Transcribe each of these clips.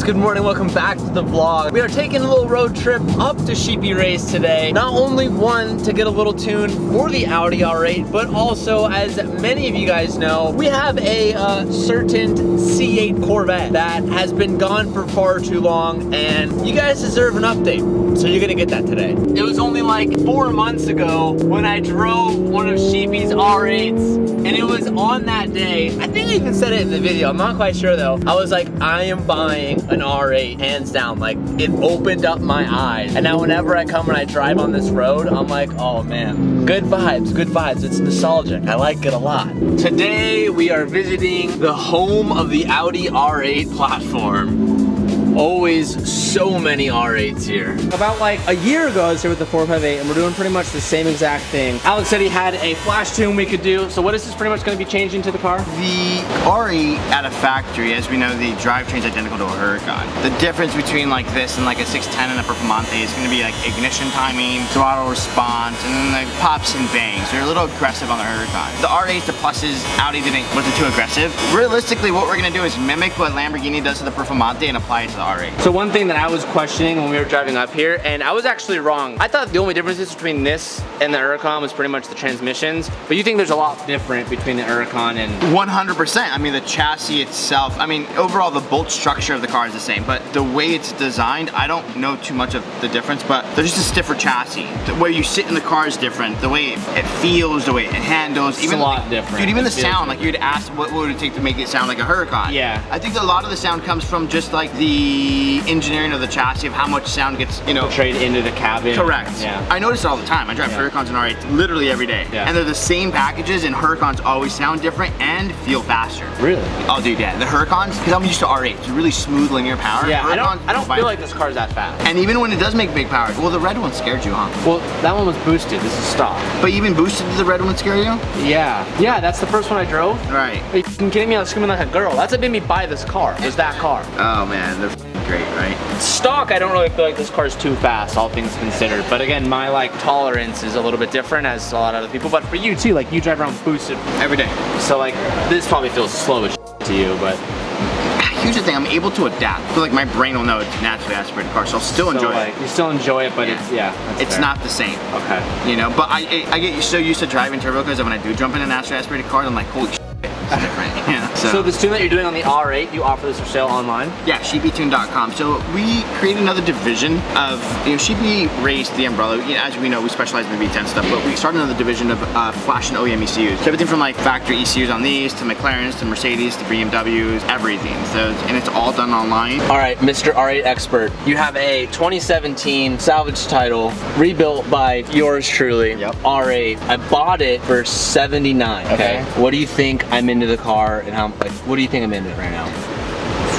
good morning, welcome back to the vlog. We are taking a little road trip up to Sheepy Race today. Not only one, to get a little tune for the Audi R8, but also, as many of you guys know, we have a certain C8 Corvette that has been gone for far too long, and you guys deserve an update. So you're gonna get that today. It was only like 4 months ago when I drove one of Sheepy's R8s, and it was on that day. I think I even said it in the video, I'm not quite sure though. I was like, I am buying an R8, hands down. Like, it opened up my eyes. And now whenever I come and I drive on this road, I'm like, oh man, good vibes, good vibes. It's nostalgic, I like it a lot. Today we are visiting the home of the Audi R8 platform. Always so many R8s here. About like a year ago I was here with the 458 and we're doing pretty much the same exact thing. Alex said he had a flash tune we could do. So what is this pretty much going to be changing to the car? The R8 at a factory, as we know, the drivetrain is identical to a Huracan. The difference between like this and like a 610 and a Performante is going to be like ignition timing, throttle response, and then the pops and bangs. They're a little aggressive on the Huracan. The R8, the pluses, Audi wasn't too aggressive. Realistically, what we're going to do is mimic what Lamborghini does to the Performante and apply it to the R8. So one thing that I was questioning when we were driving up here, and I was actually wrong. I thought the only differences between this and the Huracan was pretty much the transmissions, but you think there's a lot different between the Huracan and... 100%. I mean, the chassis itself, I mean, overall the bolt structure of the car is the same, but the way it's designed, I don't know too much of the difference, but there's just a stiffer chassis. The way you sit in the car is different. The way it feels, the way it handles. It's a lot different. Dude, even the sound, like you'd ask what would it take to make it sound like a Huracan? Yeah. I think a lot of the sound comes from just like the engineering of the chassis, of how much sound gets, you know, portrayed into the cabin. Correct. Yeah. I notice it all the time. I drive Huracans and R8 literally every day. Yeah. And they're the same packages, and Huracans always sound different and feel faster. Really? Oh dude, yeah. The Huracans, because I'm used to R8, it's really smooth linear power. Yeah, I don't feel like this car's that fast. And even when it does make big power, well, the red one scared you, huh? Well, that one was boosted. This is stock. But even boosted, did the red one scare you? Yeah. Yeah, that's the first one I drove. Right. Are you kidding me? I was screaming like a girl. That's what made me buy this car, was that car. Oh man, they're great, right? Stock, I don't really feel like this car is too fast, all things considered. But again, my like tolerance is a little bit different as a lot of other people. But for you too, like you drive around boosted every day. So like, this probably feels slow as to you, but... Here's the thing, I'm able to adapt. I feel like my brain will know it's a naturally aspirated car, so I'll still enjoy it. You still enjoy it, but it's fair. Not the same. Okay. You know, but I get so used to driving turbo cars that when I do jump in a naturally aspirated car, I'm like, holy shit, it's different. Yeah. So this tune that you're doing on the R8, you offer this for sale online? Yeah, sheepytune.com. So we created another division of, you know, Sheepy Race, the umbrella. You know, as we know, we specialize in the V10 stuff, but we started another division of flash and OEM ECUs. So everything from like factory ECUs on these, to McLarens, to Mercedes, to BMWs, everything. So, and it's all done online. All right, Mr. R8 expert. You have a 2017 Salvage title, rebuilt by yours truly, R8. I bought it for $79, okay? What do you think I'm into the car, and how, like, what do you think I'm into right now?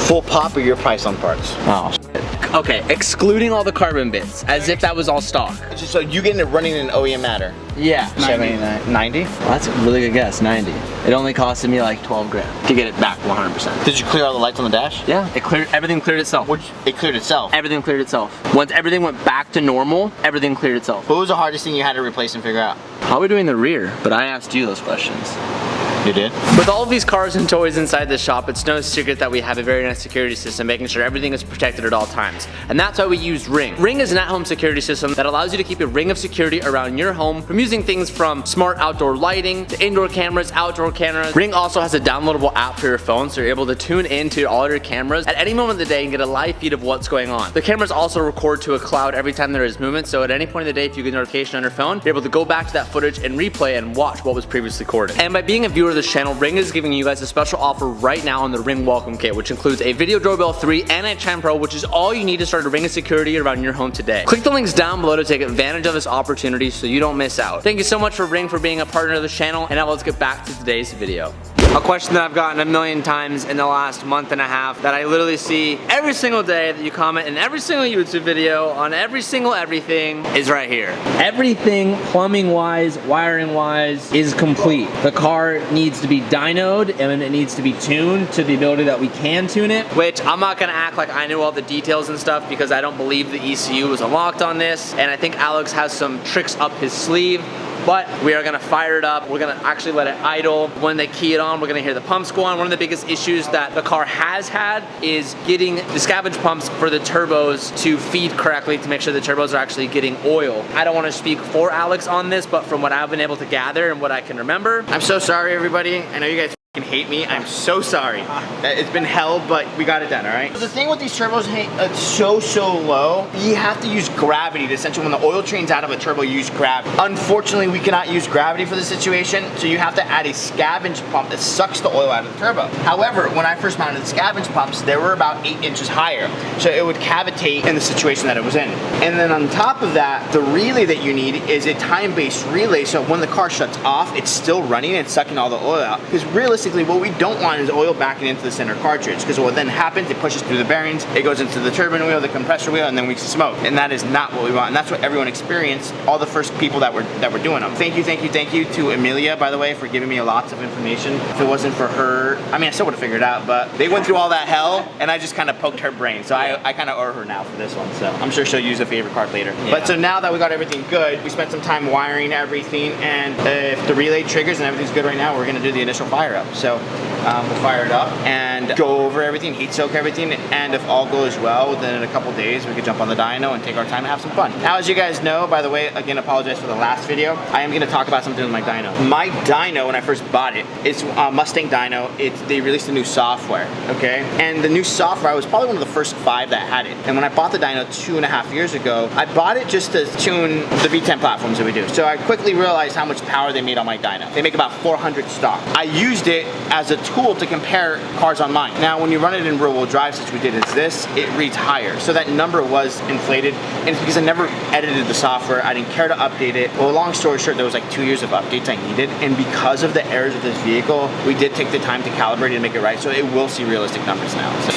Full pop or your price on parts? Oh, shit. Okay, excluding all the carbon bits, as if that was all stock. So you getting it running in OEM matter? Yeah. 79, 90? Well, that's a really good guess, 90. It only costed me like 12 grand to get it back 100%. Did you clear all the lights on the dash? Yeah, it cleared, everything cleared itself. It cleared itself? Everything cleared itself. Once everything went back to normal, everything cleared itself. What was the hardest thing you had to replace and figure out? Probably doing the rear, but I asked you those questions. You did? With all of these cars and toys inside the shop, it's no secret that we have a very nice security system, making sure everything is protected at all times. And that's why we use Ring. Ring is an at-home security system that allows you to keep a ring of security around your home, from using things from smart outdoor lighting to indoor cameras, outdoor cameras. Ring also has a downloadable app for your phone, so you're able to tune into all your cameras at any moment of the day and get a live feed of what's going on. The cameras also record to a cloud every time there is movement, so at any point of the day, if you get a notification on your phone, you're able to go back to that footage and replay and watch what was previously recorded. And by being a viewer of this channel, Ring is giving you guys a special offer right now on the Ring Welcome Kit, which includes a Video Doorbell 3 and a Chime Pro, which is all you need to start a ring of security around your home today. Click the links down below to take advantage of this opportunity so you don't miss out. Thank you so much for Ring for being a partner of the channel, and now let's get back to today's video. A question that I've gotten a million times in the last month and a half, that I literally see every single day, that you comment in every single YouTube video on every single everything, is right here. Everything plumbing wise, wiring wise is complete. The car needs to be dynoed and it needs to be tuned to the ability that we can tune it, which I'm not gonna act like I know all the details and stuff, because I don't believe the ECU was unlocked on this, and I think Alex has some tricks up his sleeve. but we are gonna fire it up. We're gonna actually let it idle. When they key it on, we're gonna hear the pumps go on. One of the biggest issues that the car has had is getting the scavenge pumps for the turbos to feed correctly to make sure the turbos are actually getting oil. I don't wanna speak for Alex on this, but from what I've been able to gather and what I can remember. I'm so sorry, everybody. I know you guys hate me. I'm so sorry. It's been hell, but we got it done, all right? The thing with these turbos, it's so low. You have to use gravity to essentially, when the oil trains out of a turbo, you use gravity. Unfortunately, we cannot use gravity for this situation, so you have to add a scavenge pump that sucks the oil out of the turbo. However, when I first mounted the scavenge pumps, they were about 8 inches higher, so it would cavitate in the situation that it was in. And then on top of that, the relay that you need is a time-based relay, so when the car shuts off, it's still running and sucking all the oil out. Because realistically, what we don't want is oil backing into the center cartridge, because what then happens, it pushes through the bearings, it goes into the turbine wheel, the compressor wheel, and then we smoke. And that is not what we want, and that's what everyone experienced, all the first people that were doing them. Thank you to Amelia, by the way, for giving me lots of information. If it wasn't for her, I mean, I still would have figured it out, but they went through all that hell, and I just kind of poked her brain, so I kind of owe her now for this one, so I'm sure she'll use a favorite card later. Yeah. But so now that we got everything good, we spent some time wiring everything, and if the relay triggers and everything's good right now, we're gonna do the initial fire up. So we'll fire it up and go over everything, heat soak everything, and if all goes well, then in a couple days we could jump on the dyno and take our time and have some fun. Now, as you guys know, by the way, again, apologize for the last video, I am going to talk about something with my dyno. My dyno, when I first bought it, it's Mustang dyno. They released a new software, okay? And the new software, I was probably one of the first 5 that had it. And when I bought the dyno 2.5 years ago, I bought it just to tune the V10 platforms that we do. So I quickly realized how much power they made on my dyno. They make about 400 stock. I used it as a tool to compare cars online. Now, when you run it in rear-wheel drive, such we did as this, it reads higher. So that number was inflated, and it's because I never edited the software. I didn't care to update it. Well, long story short, there was like 2 years of updates I needed, and because of the errors of this vehicle, we did take the time to calibrate it and make it right, so it will see realistic numbers now. So.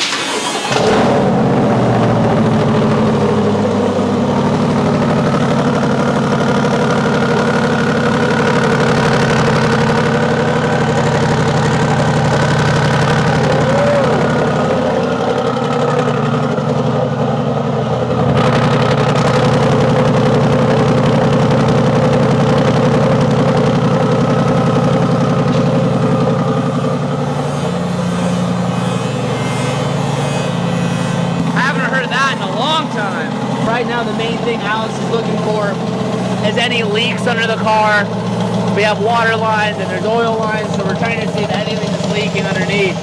Right now, the main thing Alex is looking for is any leaks under the car. We have water lines and there's oil lines, so we're trying to see if anything is leaking underneath.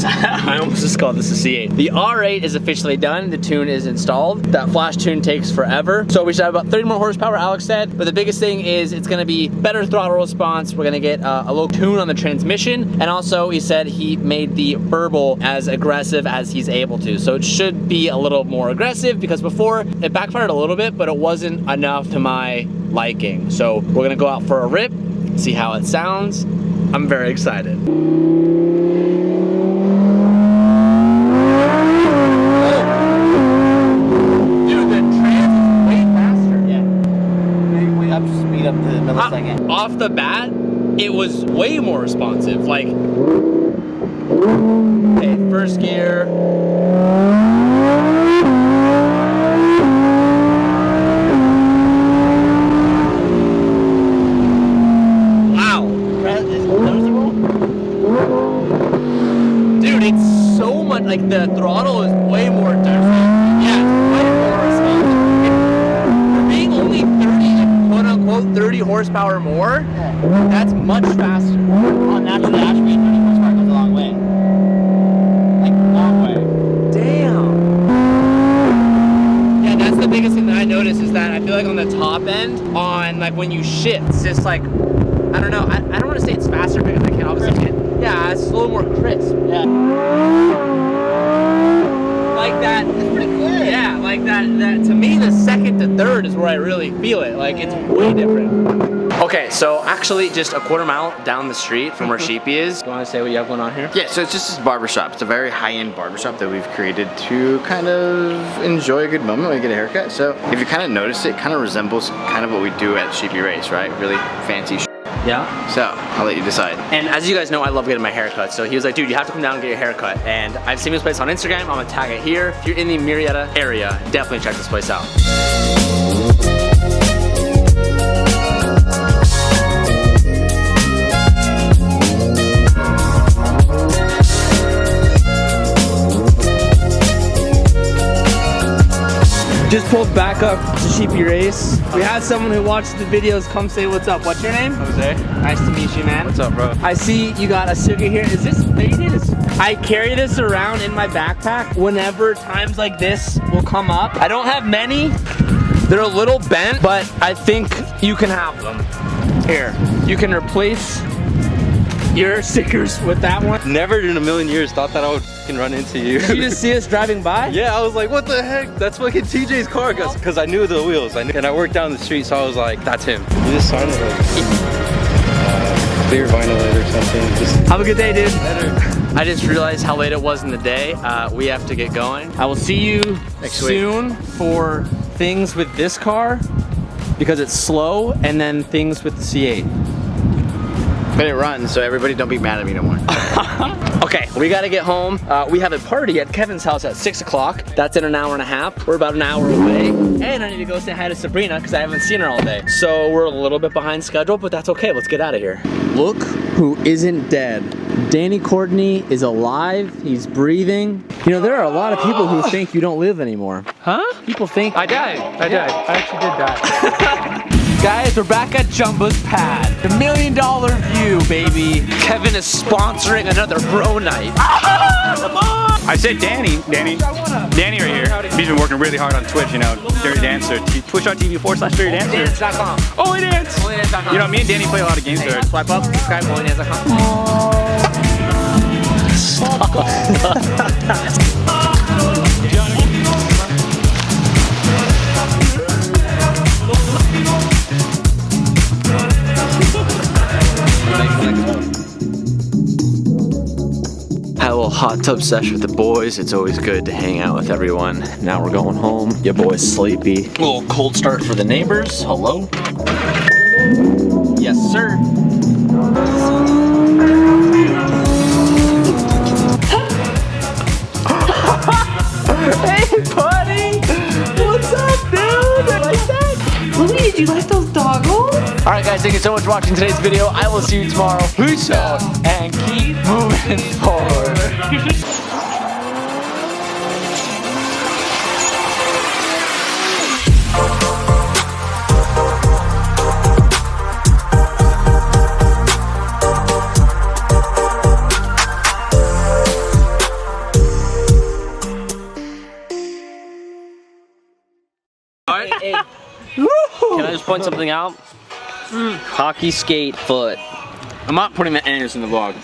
I almost just called this a C8. The R8 is officially done. The tune is installed. That flash tune takes forever. So we should have about 30 more horsepower, Alex said. But the biggest thing is it's gonna be better throttle response. We're gonna get a low tune on the transmission. And also he said he made the burble as aggressive as he's able to. So it should be a little more aggressive because before it backfired a little bit, but it wasn't enough to my liking. So we're gonna go out for a rip, see how it sounds. I'm very excited. Off the bat, it was way more responsive. Like, okay, first gear. Wow. Dude, it's so much, like the throttle is way more different. Yeah, it's way more responsive. For being only 30 horsepower more, that's much faster. On naturally attribute, 30 horsepower goes a long way. Like, long way. Damn. Yeah, that's the biggest thing that I noticed is that I feel like on the top end, on like when you shift, it's just like, I don't know, I don't want to say it's faster because I can't obviously get, yeah, it's a little more crisp. Yeah. Like that. It's pretty clear. Yeah, like that to me, the second to third is where I really feel it. Like, it's way different. Okay, so actually just a quarter mile down the street from where Sheepy is. You want to say what you have going on here? Yeah, so it's just this barbershop. It's a very high-end barbershop that we've created to kind of enjoy a good moment when you get a haircut. So if you kind of notice it, kind of resembles kind of what we do at Sheepy Race, right? Really fancy Yeah. So I'll let you decide. And as you guys know, I love getting my hair cut. So he was like, dude, you have to come down and get your hair cut. And I've seen this place on Instagram. I'm gonna tag it here. If you're in the Murrieta area, definitely check this place out. Just pulled back up to Sheepy Race. We had someone who watched the videos come say what's up. What's your name? Jose. Nice to meet you, man. What's up, bro? I see you got a Suga here. Is this faded? I carry this around in my backpack whenever times like this will come up. I don't have many. They're a little bent, but I think you can have them. Here, you can replace your stickers with that one. Never in a million years thought that I would fucking run into you. Did you just see us driving by? Yeah, I was like, what the heck? That's fucking TJ's car, because I knew the wheels. And I worked down the street, so I was like, that's him. You just signed it like clear vinyl or something. Just have a good day, dude. Better. I just realized how late it was in the day. We have to get going. I will see you Next soon for things with this car because it's slow, and then things with the C8. But it runs, so everybody don't be mad at me no more. Okay, we gotta get home. We have a party at Kevin's house at 6 o'clock. That's in an hour and a half. We're about an hour away. And I need to go say hi to Sabrina because I haven't seen her all day. So we're a little bit behind schedule, but that's okay. Let's get out of here. Look who isn't dead. Danny Courtney is alive. He's breathing. You know, there are a lot of people who think you don't live anymore. Huh? People think... I died. I actually did die. Guys, we're back at Jumbo's pad. The $1 million view, baby. Kevin is sponsoring another bro night. Come on! I said Danny right here. He's been working really hard on Twitch, you know, Dirty Dancer. Twitch.tv/Dirty Dancer. OnlyDance.com. Only Dance. OnlyDance.com. You know, me and Danny play a lot of games there. Swipe up, subscribe, OnlyDance.com. Had a little hot tub session with the boys. It's always good to hang out with everyone. Now we're going home. Your boy's sleepy. A little cold start for the neighbors. Hello. Yes, sir. Hey, buddy. What's up, dude? Like that? Louis, did you like those doggos? All right, guys, thank you so much for watching today's video. I will see you tomorrow. Peace out and keep moving forward. Can I just point something out? Hockey skate foot. I'm not putting the N's in the vlog.